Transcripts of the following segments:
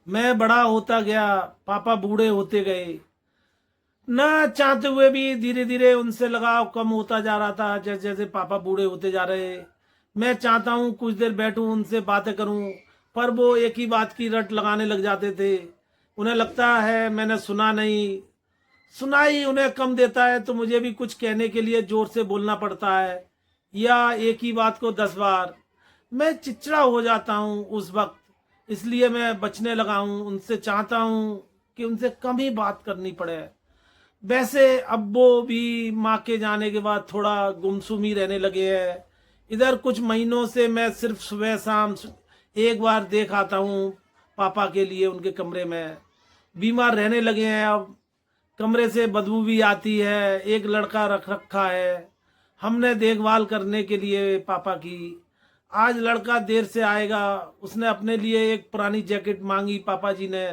मैं बड़ा होता गया, पापा बूढ़े होते गए। ना चाहते हुए भी धीरे धीरे उनसे लगाव कम होता जा रहा था, जैसे जैसे पापा बूढ़े होते जा रहे। मैं चाहता हूँ कुछ देर बैठूं, उनसे बातें करूं, पर वो एक ही बात की रट लगाने लग जाते थे। उन्हें लगता है मैंने सुना नहीं, सुनाई उन्हें कम देता है, तो मुझे भी कुछ कहने के लिए जोर से बोलना पड़ता है, या एक ही बात को 10 बार। मैं चिड़चिड़ा हो जाता हूँ उस वक्त, इसलिए मैं बचने लगा हूँ उनसे। चाहता हूँ कि उनसे कम ही बात करनी पड़े। वैसे अब वो भी माँ के जाने के बाद थोड़ा गुमसुम ही रहने लगे हैं। इधर कुछ महीनों से मैं सिर्फ सुबह शाम एक बार देख आता हूँ पापा के लिए उनके कमरे में। बीमार रहने लगे हैं अब, कमरे से बदबू भी आती है। एक लड़का रख रखा है हमने देखभाल करने के लिए पापा की। आज लड़का देर से आएगा, उसने अपने लिए एक पुरानी जैकेट मांगी पापा जी ने।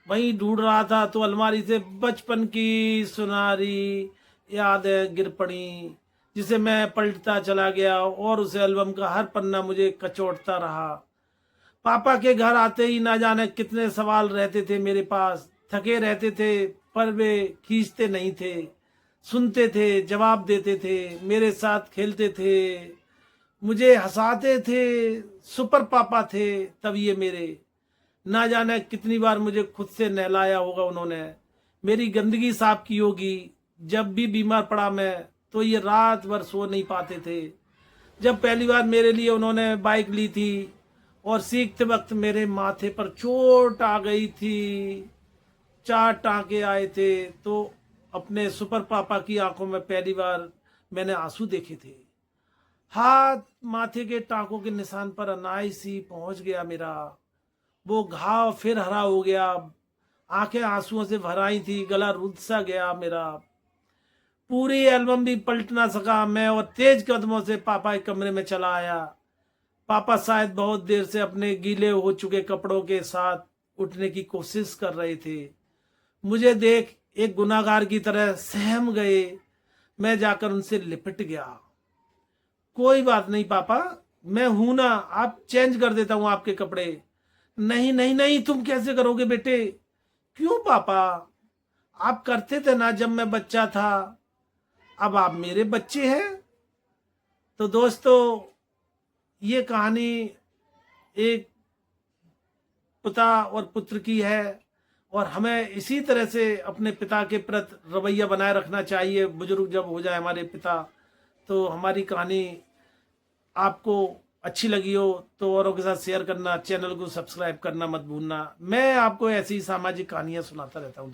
वहीं ढूंढ रहा था तो अलमारी से बचपन की सुनहरी यादें गिर पड़ी, जिसे मैं पलटता चला गया और उस एल्बम का हर पन्ना मुझे कचोटता रहा। पापा के घर आते ही ना जाने कितने सवाल रहते थे मेरे पास। थके रहते थे पर वे खींचते नहीं थे, सुनते थे, जवाब देते थे, मेरे साथ खेलते थे, मुझे हंसाते थे। सुपर पापा थे तब ये मेरे। ना जाने कितनी बार मुझे खुद से नहलाया होगा उन्होंने, मेरी गंदगी साफ की होगी। जब भी बीमार पड़ा मैं तो ये रात भर सो नहीं पाते थे। जब पहली बार मेरे लिए उन्होंने बाइक ली थी और सीखते वक्त मेरे माथे पर चोट आ गई थी, 4 टांके आए थे, तो अपने सुपर पापा की आंखों में पहली बार मैंने आंसू देखे थे। हाथ माथे के टांकों के निशान पर अनाई सी पहुंच गया मेरा। वो घाव फिर हरा हो गया, आंखें आंसुओं से भर आई थी, गला रुध सा गया मेरा। पूरी एल्बम भी पलट ना सका मैं और तेज कदमों से पापा के कमरे में चला आया। पापा शायद बहुत देर से अपने गीले हो चुके कपड़ों के साथ उठने की कोशिश कर रहे थे। मुझे देख एक गुनाहगार की तरह सहम गए। मैं जाकर उनसे लिपट गया। कोई बात नहीं पापा, मैं हूं ना, आप चेंज कर देता हूं आपके कपड़े। नहीं नहीं नहीं, तुम कैसे करोगे बेटे? क्यों पापा? आप करते थे ना जब मैं बच्चा था, अब आप मेरे बच्चे हैं। तो दोस्तों, ये कहानी एक पिता और पुत्र की है, और हमें इसी तरह से अपने पिता के प्रति रवैया बनाए रखना चाहिए। बुजुर्ग जब हो जाए हमारे पिता, तो हमारी कहानी आपको अच्छी लगी हो तो औरों के साथ शेयर करना, चैनल को सब्सक्राइब करना मत भूलना। मैं आपको ऐसी सामाजिक कहानियां सुनाता रहता हूँ।